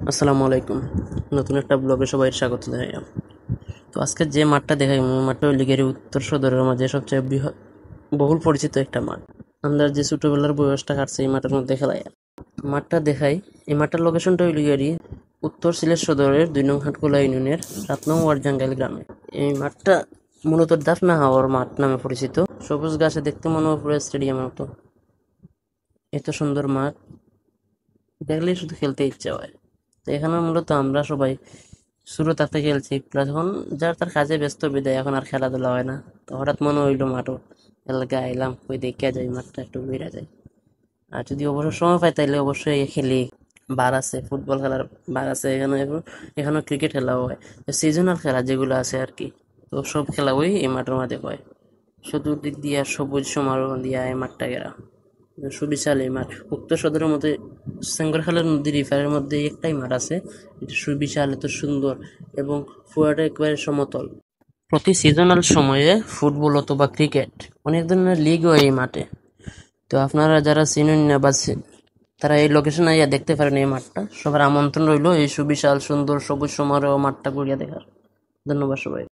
আসসালামু আলাইকুম। নতুন একটা ব্লগে সবাই স্বাগত জানাই। তো আজকে যে মাঠটা দেখাই, মাঠটা লিগের উত্তর সদরের মাঝে সবচেয়ে বহুল পরিচিত একটা মাঠ। আমরা যে ছোটবেলার বয়সটা কাটছে এই মাঠের মধ্যে খেলায়। মাঠটা দেখাই, এই মাঠটার লোকেশনটা লিগেরই উত্তর সিলেট সদরের 2 নং হাটখোলা ইউনিয়নের 7 নং ওয়ার্ড জাঙ্গাইল গ্রামে। এই মাঠটা মূলত দাফনা হাওয়ার মাঠ নামে পরিচিত। সবুজ গাছে দেখতে মনে হয় পুরো স্টেডিয়ামের মতো। এত সুন্দর মাঠ দেখলেই শুধু খেলতে ইচ্ছা হয়। তো এখানে মূলত আমরা সবাই শুরু থাকতে খেলছি, প্লাস এখন যার তার কাজে ব্যস্ত বিদায় এখন আর খেলাধুলা হয় না। তো হঠাৎ মনে হইলো মাঠও এলাকা আইলাম, ওই দেখে যাই মাঠটা একটু ঘুরে যায়। আর যদি অবসর সময় পাই তাইলে অবশ্যই খেলি। বার আছে, ফুটবল খেলার বার আছে এখানে, এখানেও ক্রিকেট খেলাও হয়। সিজনাল খেলা যেগুলো আছে আর কি, তো সব খেলা ওই এই মাঠের মধ্যে হয়। চতুর্দিক দিয়া সবুজ সমারোহ দিয়া এই মাঠটা ঘেরা, সুবিশাল এই মাঠ। উত্তর সদরের মধ্যে সেঙ্গরখালের নদীর ইপারের মধ্যে একটাই মাঠ আছে, এটা সুবিশাল, এত সুন্দর এবং ফুয়াটা একেবারে সমতল। প্রতি সিজনাল সময়ে ফুটবল অথবা ক্রিকেট অনেক ধরনের লিগও এই মাঠে। তো আপনারা যারা চিনেন না বা তারা এই লোকেশনে আইয়া দেখতে পারেন এই মাঠটা। সবার আমন্ত্রণ রইল এই সুবিশাল সুন্দর সবুজ সমারোহ মাঠটা ঘুরিয়া দেখার। ধন্যবাদ সবাই।